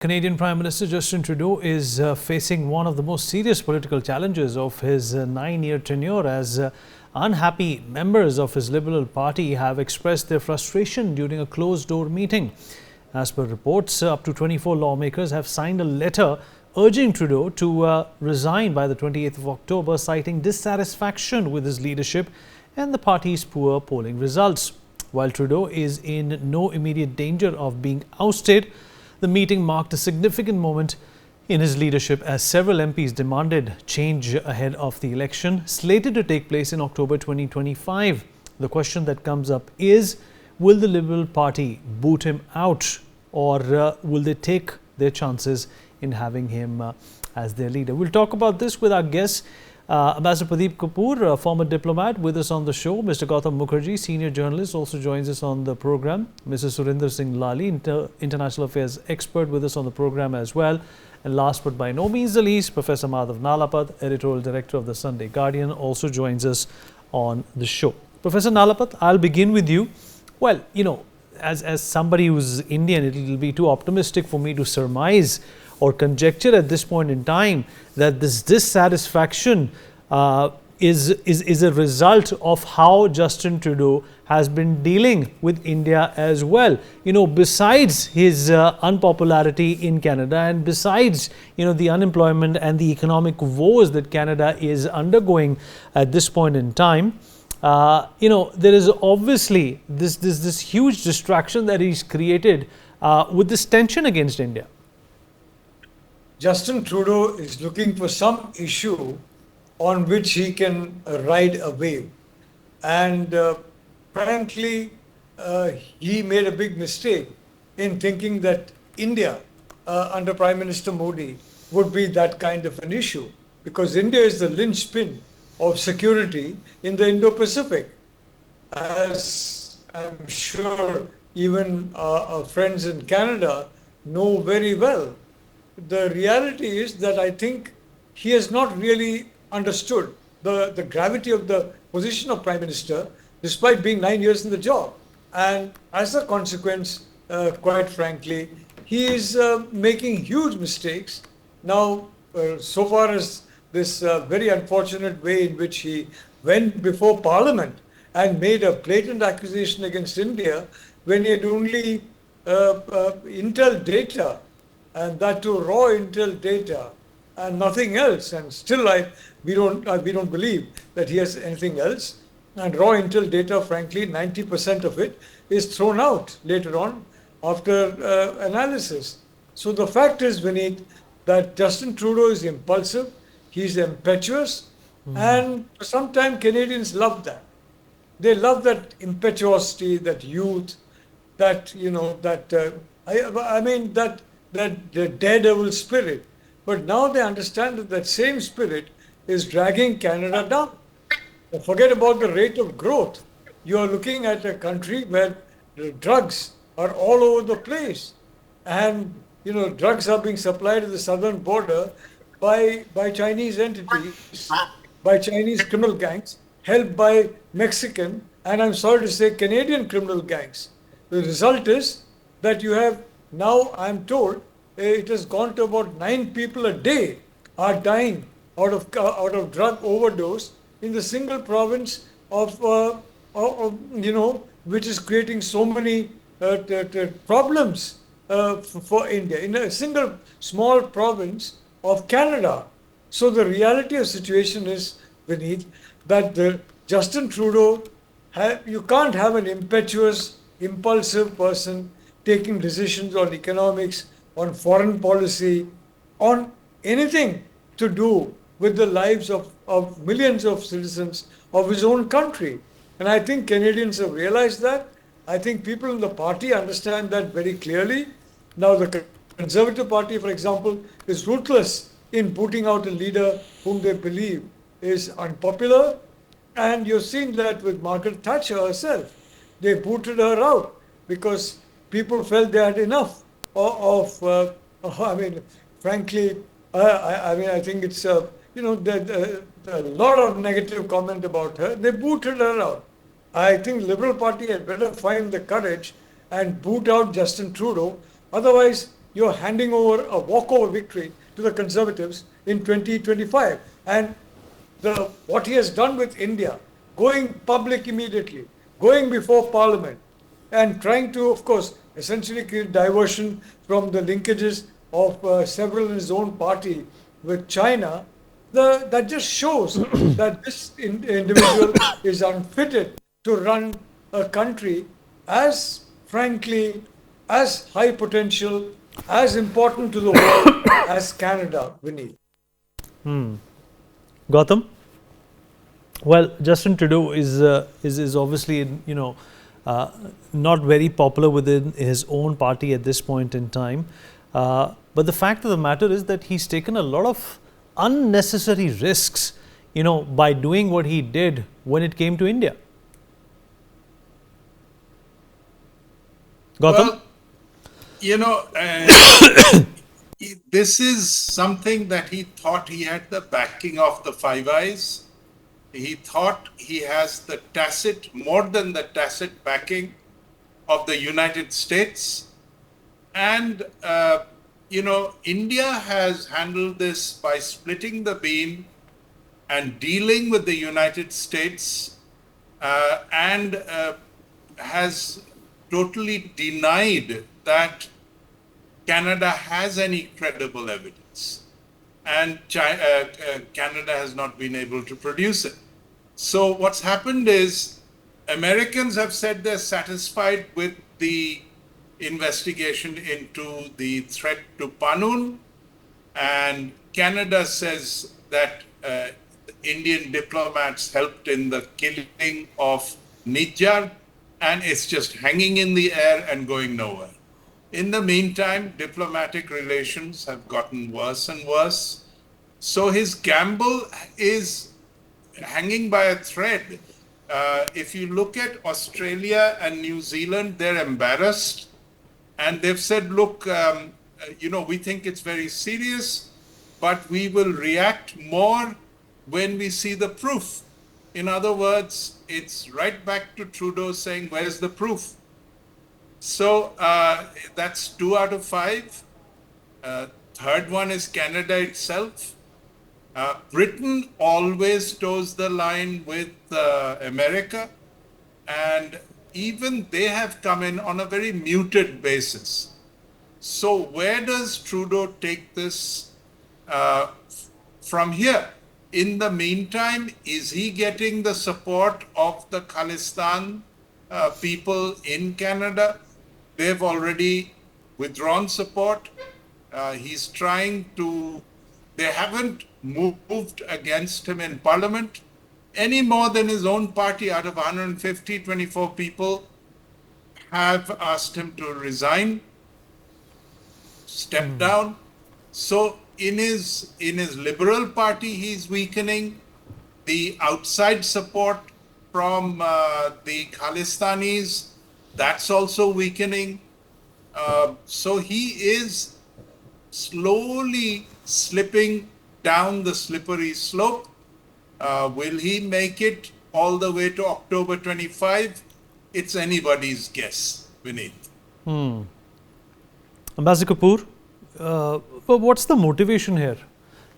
Canadian Prime Minister Justin Trudeau is facing one of the most serious political challenges of his 9-year tenure, as unhappy members of his Liberal Party have expressed their frustration during a closed-door meeting. As per reports, up to 24 lawmakers have signed a letter urging Trudeau to resign by the 28th of October, citing dissatisfaction with his leadership and the party's poor polling results. While Trudeau is in no immediate danger of being ousted, the meeting marked a significant moment in his leadership as several MPs demanded change ahead of the election slated to take place in October 2025. The question that comes up is, will the Liberal Party boot him out, or will they take their chances in having him as their leader? We'll talk about this with our guests. Ambassador Pradeep Kapoor, former diplomat, with us on the show. Mr. Gautam Mukherjee, senior journalist, also joins us on the program. Mr. Surinder Singh Lali, international affairs expert, with us on the program as well. And last but by no means the least, Professor Madhav Nalapat, editorial director of the Sunday Guardian, also joins us on the show. Professor Nalapat, I'll begin with you. Well, as somebody who's Indian, it will be too optimistic for me to surmise or conjecture at this point in time that this dissatisfaction is a result of how Justin Trudeau has been dealing with India as well. Besides his unpopularity in Canada, and besides the unemployment and the economic woes that Canada is undergoing at this point in time, there is obviously this huge distraction that he's created with this tension against India. Justin Trudeau is looking for some issue on which he can ride a wave. And frankly, he made a big mistake in thinking that India, under Prime Minister Modi, would be that kind of an issue, because India is the linchpin of security in the Indo-Pacific. As I'm sure even our friends in Canada know very well, the reality is that I think he has not really understood the gravity of the position of Prime Minister, despite being 9 years in the job. And as a consequence, quite frankly, he is making huge mistakes. Now, so far as this very unfortunate way in which he went before Parliament and made a blatant accusation against India when he had only intel data, and that too raw intel data and nothing else. And still we don't believe that he has anything else. And raw intel data, frankly, 90% of it is thrown out later on after analysis. So the fact is, Vineet, that Justin Trudeau is impulsive, he's impetuous, and sometimes Canadians love that. They love that impetuosity, that youth, that the daredevil spirit. But now they understand that that same spirit is dragging Canada down. Forget about the rate of growth. You are looking at a country where the drugs are all over the place. And, drugs are being supplied at the southern border by Chinese entities, by Chinese criminal gangs, helped by Mexican, and I'm sorry to say, Canadian criminal gangs. The result is that you have now, I'm told, it has gone to about 9 people a day are dying out of drug overdose in the single province of which is creating so many problems for India, in a single small province of Canada. So the reality of the situation is, Vineet, that Justin Trudeau, you can't have an impetuous, impulsive person taking decisions on economics, on foreign policy, on anything to do with the lives of millions of citizens of his own country. And I think Canadians have realized that. I think people in the party understand that very clearly. Now the Conservative Party, for example, is ruthless in booting out a leader whom they believe is unpopular. And you've seen that with Margaret Thatcher herself. They booted her out because people felt they had enough frankly, I think it's, a lot of negative comment about her. They booted her out. I think Liberal Party had better find the courage and boot out Justin Trudeau. Otherwise, you're handing over a walkover victory to the Conservatives in 2025. And what he has done with India, going public immediately, going before Parliament, and trying to, of course, essentially create diversion from the linkages of several in his own party with China, that just shows that this individual is unfitted to run a country as, frankly, as high potential, as important to the world as Canada, Vinny. Gautam? Well, Justin Trudeau is obviously, not very popular within his own party at this point in time. But the fact of the matter is that he's taken a lot of unnecessary risks, by doing what he did when it came to India. Gautam? Well, this is something that he thought he had the backing of the Five Eyes. He thought he has the more than the tacit backing of the United States. And, India has handled this by splitting the beam and dealing with the United States and has totally denied that Canada has any credible evidence. And Canada has not been able to produce it. So what's happened is Americans have said they're satisfied with the investigation into the threat to Panun, and Canada says that Indian diplomats helped in the killing of Nijjar, and it's just hanging in the air and going nowhere. In the meantime, diplomatic relations have gotten worse and worse. So his gamble is hanging by a thread. If you look at Australia and New Zealand, they're embarrassed. And they've said, look, we think it's very serious, but we will react more when we see the proof. In other words, it's right back to Trudeau saying, where's the proof? So that's 2 out of 5. Third one is Canada itself. Britain always toes the line with America, and even they have come in on a very muted basis. So where does Trudeau take this from here? In the meantime, is he getting the support of the Khalistan people in Canada? They've already withdrawn support. He's trying to, they haven't moved against him in Parliament any more than his own party. Out of 150, 24 people have asked him to resign, step down. So in his Liberal Party, he's weakening. The outside support from the Khalistanis, that's also weakening. So he is slowly slipping down the slippery slope. Will he make it all the way to October 25? It's anybody's guess, Vineet. Ambassador Kapoor, but what's the motivation here?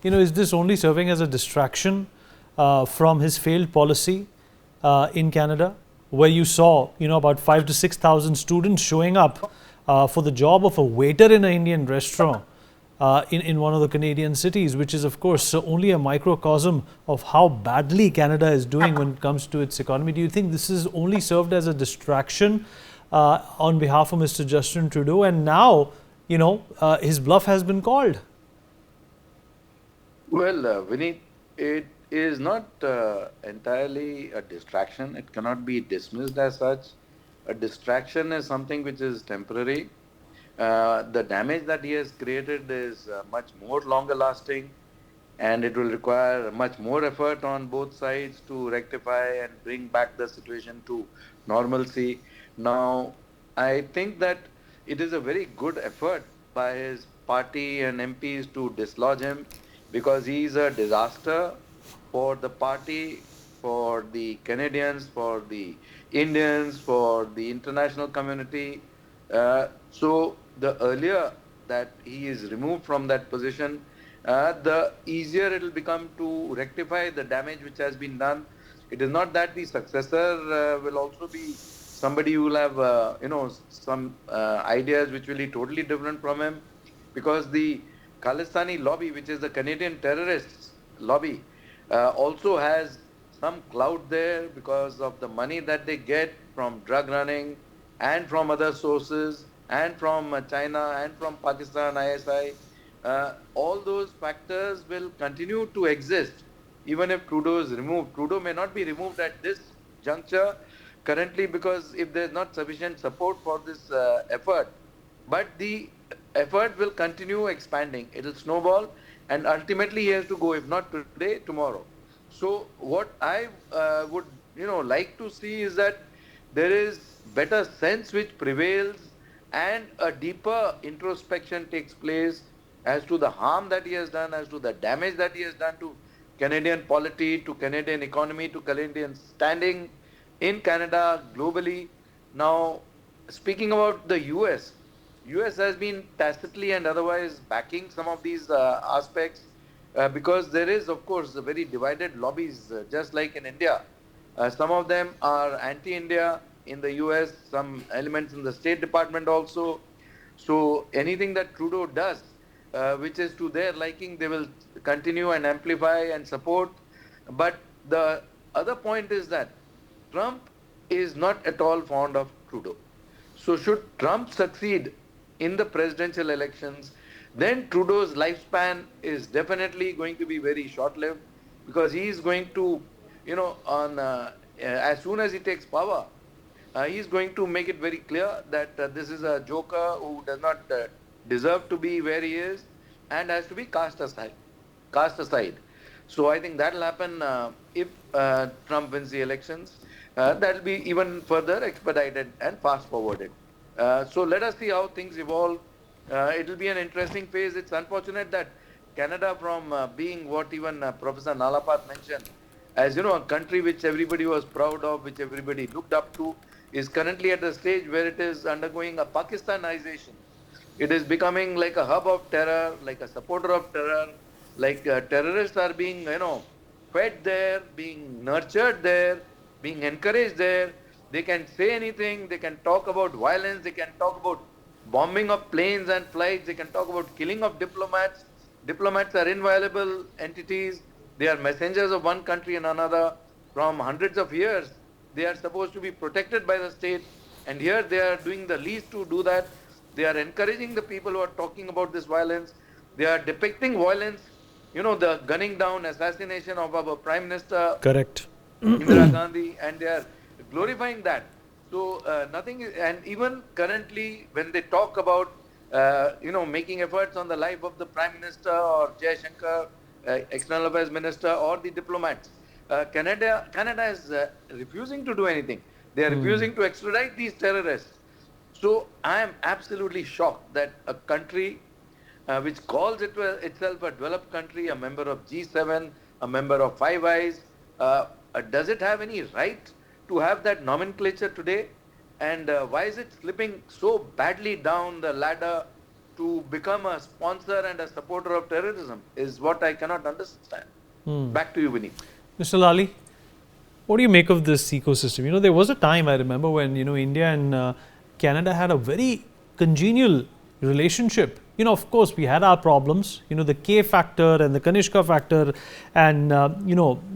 Is this only serving as a distraction from his failed policy in Canada, where you saw, about 5,000 to 6,000 students showing up for the job of a waiter in an Indian restaurant in one of the Canadian cities, which is, of course, only a microcosm of how badly Canada is doing when it comes to its economy. Do you think this is only served as a distraction on behalf of Mr. Justin Trudeau, and now, his bluff has been called? Well, Vineet, it is not entirely a distraction. It cannot be dismissed as such. A distraction is something which is temporary. The damage that he has created is much more longer lasting, and it will require much more effort on both sides to rectify and bring back the situation to normalcy. Now, I think that it is a very good effort by his party and MPs to dislodge him, because he is a disaster for the party, for the Canadians, for the Indians, for the international community. So the earlier that he is removed from that position, the easier it will become to rectify the damage which has been done. It is not that the successor will also be somebody who will have, some ideas which will be totally different from him, because the Khalistani lobby, which is the Canadian terrorists lobby, also has some clout there because of the money that they get from drug running and from other sources and from China and from Pakistan, ISI. All those factors will continue to exist even if Trudeau is removed. Trudeau may not be removed at this juncture currently, because if there is not sufficient support for this effort, but the effort will continue expanding. It will snowball, and ultimately he has to go, if not today, tomorrow. So what I would like to see is that there is better sense which prevails, and a deeper introspection takes place as to the harm that he has done, as to the damage that he has done to Canadian polity, to Canadian economy, to Canadian standing in Canada, globally. Now, speaking about the US, US has been tacitly and otherwise backing some of these aspects, because there is, of course, a very divided lobbies, just like in India. Some of them are anti-India in the US, some elements in the State Department also. So anything that Trudeau does, which is to their liking, they will continue and amplify and support. But the other point is that Trump is not at all fond of Trudeau. So should Trump succeed in the presidential elections, then Trudeau's lifespan is definitely going to be very short-lived, because he is going to, as soon as he takes power, he is going to make it very clear that this is a joker who does not deserve to be where he is and has to be cast aside. So I think that will happen if Trump wins the elections. That will be even further expedited and fast-forwarded. So let us see how things evolve. It will be an interesting phase. It's unfortunate that Canada, from being what even Professor Nalapat mentioned, as a country which everybody was proud of, which everybody looked up to, is currently at a stage where it is undergoing a Pakistanization. It is becoming like a hub of terror, like a supporter of terror, like terrorists are being, fed there, being nurtured there, being encouraged there. They can say anything, they can talk about violence, they can talk about bombing of planes and flights, they can talk about killing of diplomats. Diplomats are inviolable entities. They are messengers of one country and another from hundreds of years. They are supposed to be protected by the state, and here they are doing the least to do that. They are encouraging the people who are talking about this violence. They are depicting violence, the gunning down, assassination of our Prime Minister Correct. Indira Gandhi, and they are glorifying that. So nothing is, and even currently when they talk about, making efforts on the life of the Prime Minister or Jai Shankar, External Affairs Minister, or the diplomats, Canada is refusing to do anything. They are refusing to extradite these terrorists. So I am absolutely shocked that a country which calls itself a developed country, a member of G7, a member of Five Eyes, does it have any right to have that nomenclature today? And why is it slipping so badly down the ladder to become a sponsor and a supporter of terrorism is what I cannot understand. Back to you, Vinny. Mr. Lali, what do you make of this ecosystem? There was a time, I remember, when, India and Canada had a very congenial relationship. Of course, we had our problems, the K factor and the Kanishka factor, and,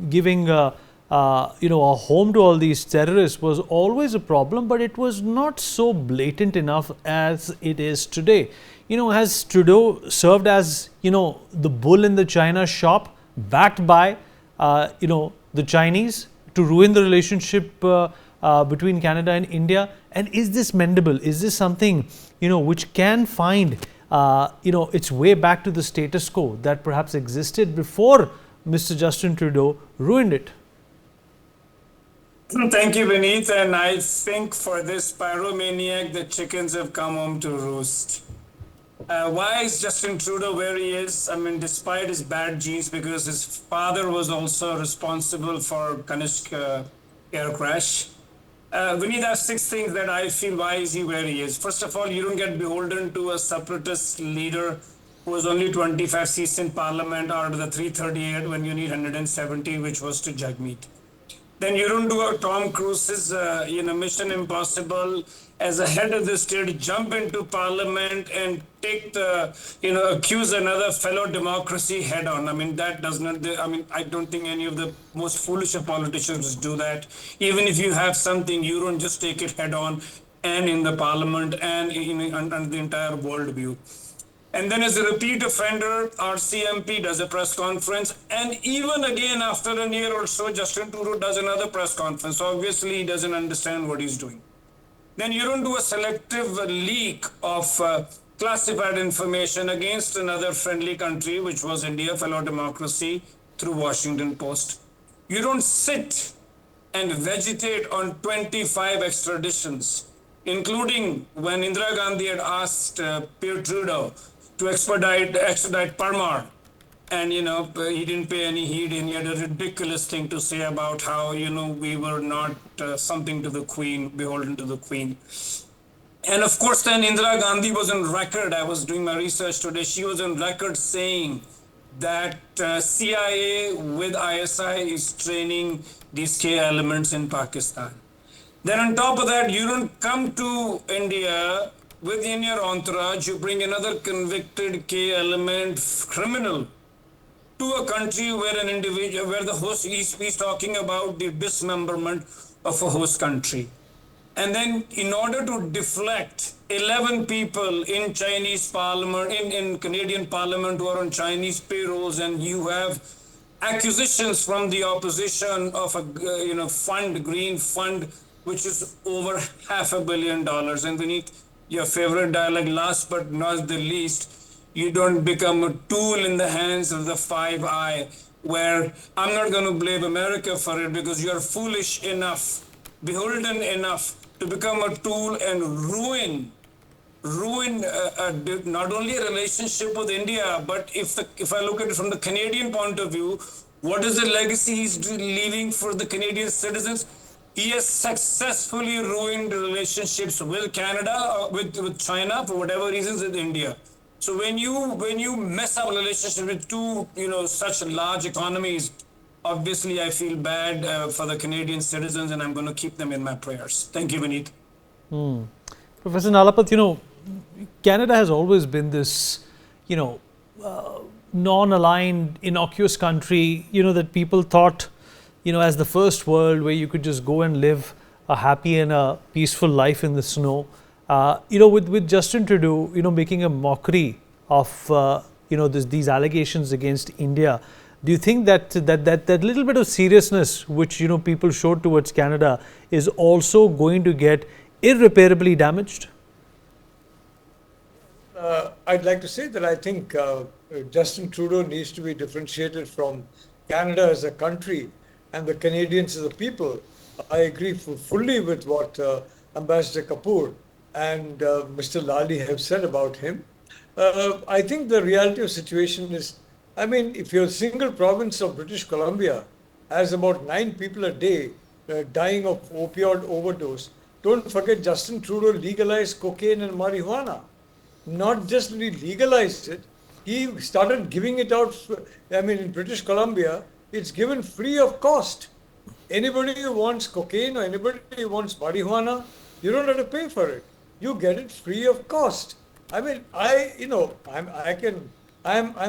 giving a home to all these terrorists was always a problem, but it was not so blatant enough as it is today. Has Trudeau served as, the bull in the China shop, backed by, the Chinese to ruin the relationship between Canada and India? And is this mendable? Is this something, which can find, its way back to the status quo that perhaps existed before Mr. Justin Trudeau ruined it? Thank you, Vineet. And I think for this pyromaniac, the chickens have come home to roost. Why is Justin Trudeau where he is? I mean, despite his bad genes, because his father was also responsible for Kanishka air crash. Vinny, there are 6 things that I feel why is he where he is. First of all, you don't get beholden to a separatist leader who was only 25 seats in parliament out of the 338 when you need 170, which was to Jagmeet. Then you don't do a Tom Cruise's Mission Impossible as a head of the state, jump into parliament and take the accuse another fellow democracy head on. I mean, that does not. I don't think any of the most foolish of politicians do that. Even if you have something, you don't just take it head on and in the parliament and under the entire world view. And then as a repeat offender, RCMP does a press conference. And even again, after a year or so, Justin Trudeau does another press conference. So obviously, he doesn't understand what he's doing. Then you don't do a selective leak of classified information against another friendly country, which was India, fellow democracy, through Washington Post. You don't sit and vegetate on 25 extraditions, including when Indira Gandhi had asked Pierre Trudeau to extradite Parmar. And, he didn't pay any heed, and he had a ridiculous thing to say about how, we were not something to the Queen, beholden to the Queen. And of course, then Indira Gandhi was on record. I was doing my research today. She was on record saying that CIA with ISI is training these K elements in Pakistan. Then on top of that, you don't come to India within your entourage, you bring another convicted K element criminal to a country where an individual, where the host is talking about the dismemberment of a host country. And then in order to deflect 11 people in Chinese parliament, in Canadian parliament who are on Chinese payrolls, and you have accusations from the opposition of a fund, green fund, which is over $500 million. And beneath your favorite dialogue, last but not the least, you don't become a tool in the hands of the Five Eye, where I'm not going to blame America for it because you're foolish enough, beholden enough to become a tool and ruin not only a relationship with India, but if I look at it from the Canadian point of view, what is the legacy he's leaving for the Canadian citizens? He has successfully ruined relationships with Canada, with China, for whatever reasons, with India. So when you mess up relationships with two such large economies, obviously I feel bad for the Canadian citizens, and I'm going to keep them in my prayers. Thank you, Vineet. Professor Nalapat, Canada has always been this, non-aligned, innocuous country, that people thought, as the first world where you could just go and live a happy and a peaceful life in the snow. With Justin Trudeau, making a mockery of, these allegations against India, do you think that little bit of seriousness which, people showed towards Canada is also going to get irreparably damaged? I'd like to say that I think Justin Trudeau needs to be differentiated from Canada as a country and the Canadians as a people. I agree fully with what Ambassador Kapoor and Mr. Lali have said about him. I think the reality of the situation is, if your single province of British Columbia has about 9 people a day dying of opioid overdose, don't forget Justin Trudeau legalized cocaine and marijuana. Not just legalized it, he started giving it out. In British Columbia, it's given free of cost. Anybody who wants cocaine or anybody who wants marijuana, you don't have to pay for it. You get it free of cost. I'm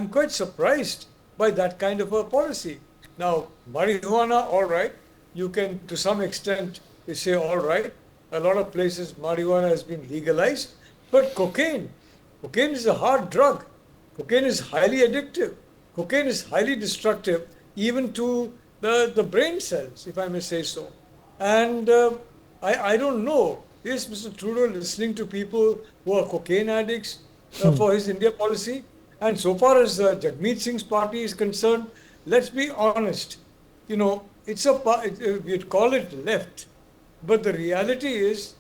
quite surprised by that kind of a policy. Now, marijuana, all right, you can to some extent say all right. A lot of places marijuana has been legalized, but cocaine is a hard drug. Cocaine is highly addictive. Cocaine is highly destructive, even to the brain cells, if I may say so. And I don't know, is Mr. Trudeau listening to people who are cocaine addicts for his India policy? And so far as Jagmeet Singh's party is concerned, let's be honest, we'd call it left, but the reality is,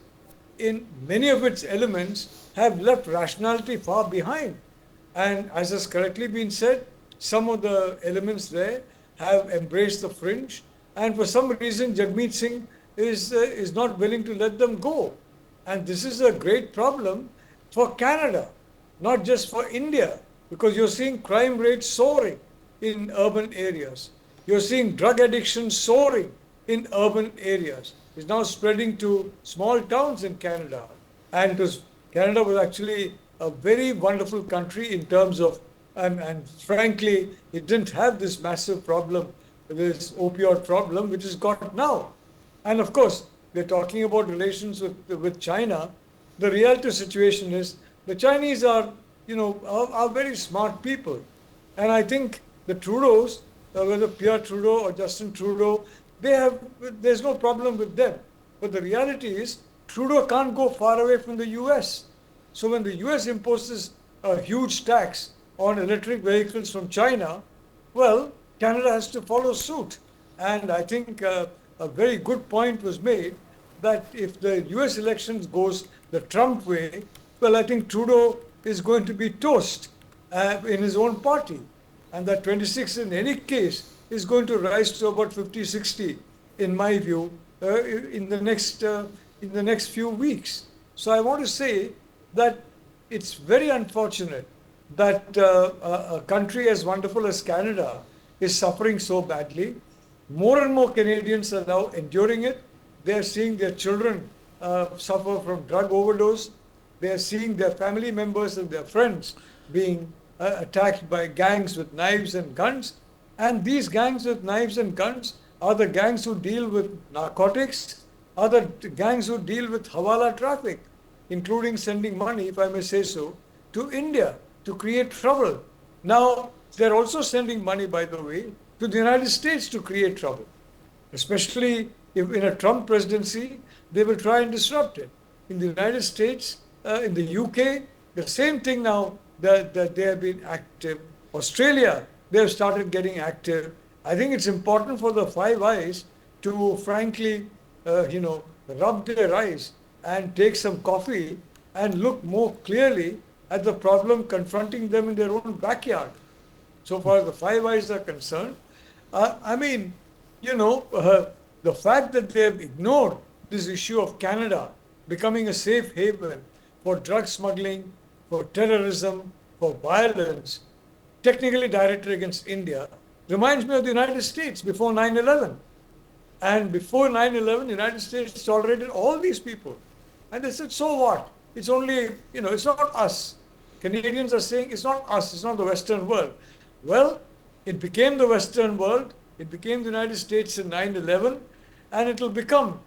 in many of its elements, have left rationality far behind. And as has correctly been said, some of the elements there have embraced the fringe. And for some reason, Jagmeet Singh is not willing to let them go. And this is a great problem for Canada, not just for India, because you're seeing crime rates soaring in urban areas. You're seeing drug addiction soaring in urban areas. It's now spreading to small towns in Canada. And Canada was actually a very wonderful country in terms of, and frankly, it didn't have this massive problem, this opioid problem, which is got now. And of course, we're talking about relations with China. The reality situation is the Chinese are, are very smart people. And I think the Trudeaus, whether Pierre Trudeau or Justin Trudeau, there's no problem with them. But the reality is Trudeau can't go far away from the US. So when the US imposes a huge tax on electric vehicles from China, well, Canada has to follow suit. And I think a very good point was made that if the US elections goes the Trump way, well, I think Trudeau is going to be toast in his own party. And that 26 in any case is going to rise to about 50, 60, in my view, in the next few weeks. So I want to say that it's very unfortunate that a country as wonderful as Canada is suffering so badly. More and more Canadians are now enduring it. They're seeing their children suffer from drug overdose. They're seeing their family members and their friends being attacked by gangs with knives and guns. And these gangs with knives and guns are the gangs who deal with narcotics, are the gangs who deal with hawala traffic, including sending money, if I may say so, to India to create trouble. Now, they're also sending money, by the way, to the United States to create trouble. Especially if in a Trump presidency, they will try and disrupt it. In the United States, in the UK, the same thing now that they have been active. Australia, they have started getting active. I think it's important for the Five Eyes to frankly, rub their eyes and take some coffee and look more clearly at the problem confronting them in their own backyard. So far as the Five Eyes are concerned, the fact that they have ignored this issue of Canada becoming a safe haven for drug smuggling, for terrorism, for violence, technically directed against India, reminds me of the United States before 9/11. And before 9/11, the United States tolerated all these people. And they said, so what? It's only, it's not us. Canadians are saying, it's not us, it's not the Western world. Well, it became the Western world, it became the United States in 9/11, and it will become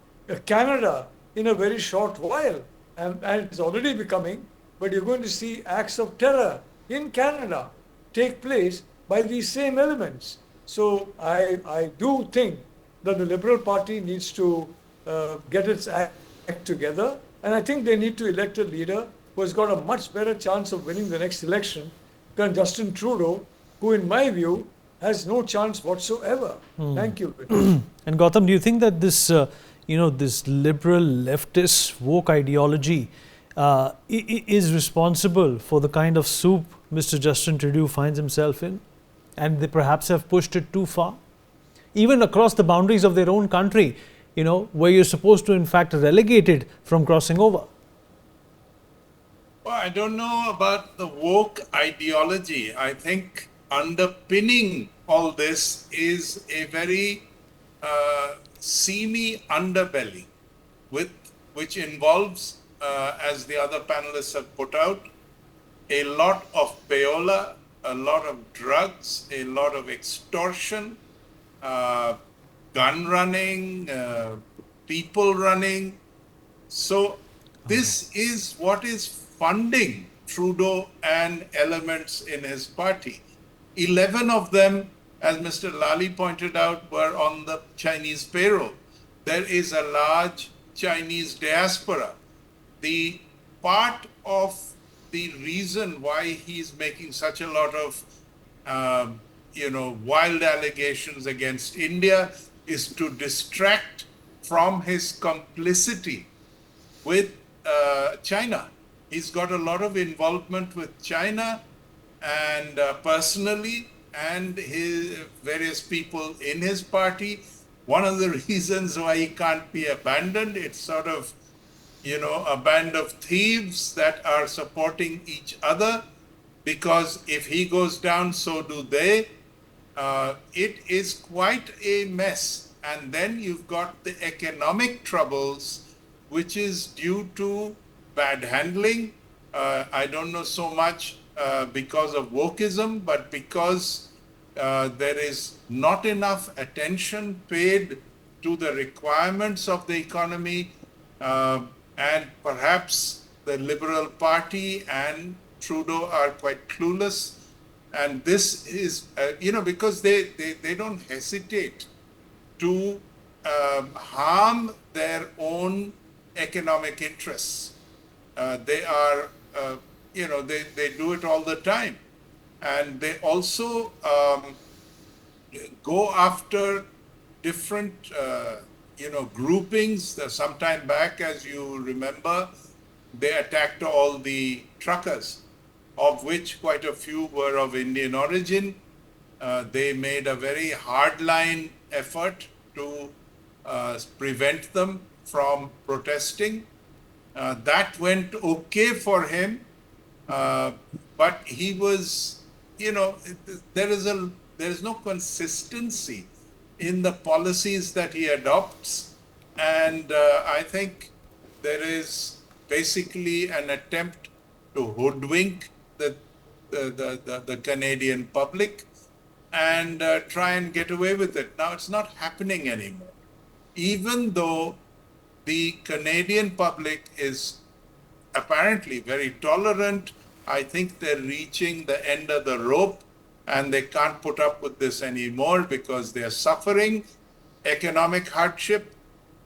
Canada in a very short while. And it's already becoming, but you're going to see acts of terror in Canada take place by these same elements. So I do think that the Liberal Party needs to get its act together, and I think they need to elect a leader who has got a much better chance of winning the next election than Justin Trudeau, who in my view has no chance whatsoever. Thank you. And Gautam, do you think that this, this liberal leftist woke ideology is responsible for the kind of soup Mr. Justin Trudeau finds himself in? And they perhaps have pushed it too far? Even across the boundaries of their own country, where you're supposed to in fact relegate it from crossing over. Well, I don't know about the woke ideology. I think underpinning all this is a very seamy underbelly, which involves, as the other panelists have put out, a lot of payola, a lot of drugs, a lot of extortion, gun running, people running. So this is what is funding Trudeau and elements in his party. 11 of them, as Mr. Lally pointed out, were on the Chinese payroll. There is a large Chinese diaspora. The part of the reason why he's making such a lot of, wild allegations against India is to distract from his complicity with China. He's got a lot of involvement with China and personally, and his various people in his party, one of the reasons why he can't be abandoned. It's sort of, a band of thieves that are supporting each other, because if he goes down, so do they. It is quite a mess. And then you've got the economic troubles, which is due to bad handling. I don't know so much because of wokeism, but because there is not enough attention paid to the requirements of the economy, and perhaps the Liberal Party and Trudeau are quite clueless. And this is, because they don't hesitate to harm their own economic interests. They are, they do it all the time. And they also go after different, groupings. Some time back, as you remember, they attacked all the truckers, of which quite a few were of Indian origin. They made a very hardline effort to prevent them from protesting. That went okay for him, but he was, there is no consistency in the policies that he adopts, and I think there is basically an attempt to hoodwink the Canadian public and try and get away with it. Now it's not happening anymore. Even though the Canadian public is apparently very tolerant, I think they're reaching the end of the rope and they can't put up with this anymore because they're suffering economic hardship.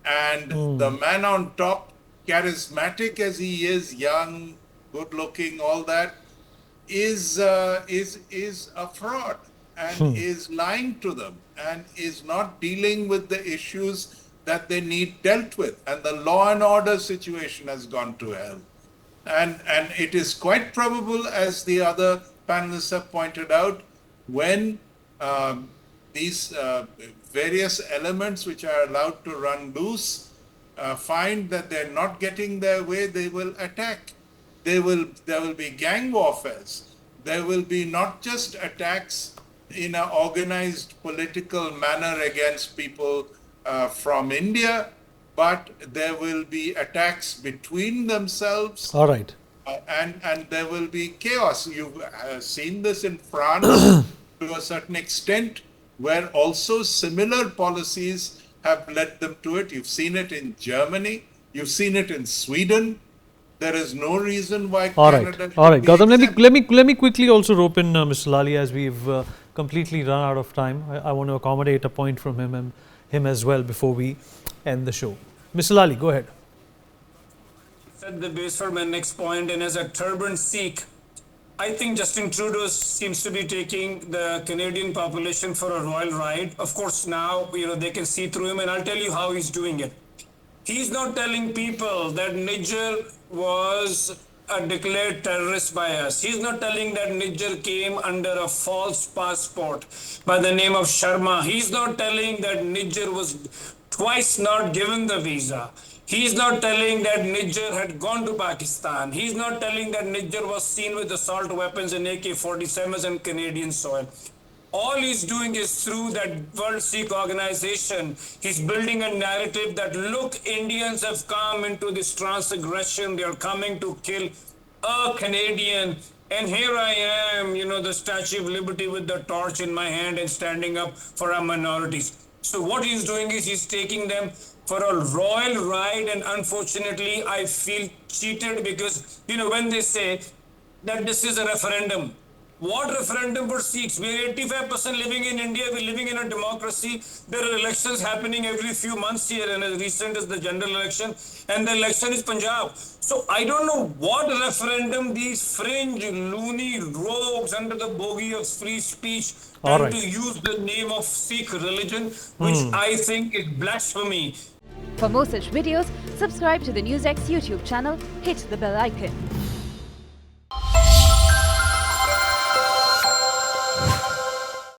And the man on top, charismatic as he is, young, good looking, all that, is a fraud and is lying to them and is not dealing with the issues that they need dealt with. And the law and order situation has gone to hell. And it is quite probable, as the other panelists have pointed out, when these various elements which are allowed to run loose find that they're not getting their way, they will attack. There will be gang warfares. There will be not just attacks in an organized political manner against people from India, but there will be attacks between themselves. All right. And there will be chaos. You've seen this in France to a certain extent, where also similar policies have led them to it. You've seen it in Germany. You've seen it in Sweden. There is no reason why Canada All right, should be Gautam, exempt. let me quickly also rope in Mr. Lali, as we've completely run out of time. I want to accommodate a point from him as well before we end the show. Mr. Lali, go ahead. Set the base for my next point, and as a turban Sikh, I think Justin Trudeau seems to be taking the Canadian population for a royal ride. Of course, now they can see through him, and I'll tell you how he's doing it. He's not telling people that Niger was a declared terrorist by us. He's not telling that Niger came under a false passport by the name of Sharma. He's not telling that Niger was twice not given the visa. He's not telling that Niger had gone to Pakistan. He's not telling that Niger was seen with assault weapons and AK-47s on Canadian soil. All he's doing is through that World Sikh organization, he's building a narrative that, look, Indians have come into this transgression. They're coming to kill a Canadian. And here I am, the Statue of Liberty with the torch in my hand and standing up for our minorities. So what he's doing is he's taking them for a royal ride, and unfortunately, I feel cheated because, when they say that this is a referendum, what referendum for Sikhs? We're 85% living in India, we're living in a democracy. There are elections happening every few months here, and as recent as the general election, and the election is Punjab. So I don't know what referendum these fringe, loony rogues under the bogey of free speech trying to use the name of Sikh religion, which I think is blasphemy. For more such videos, subscribe to the NewsX YouTube channel, hit the bell icon.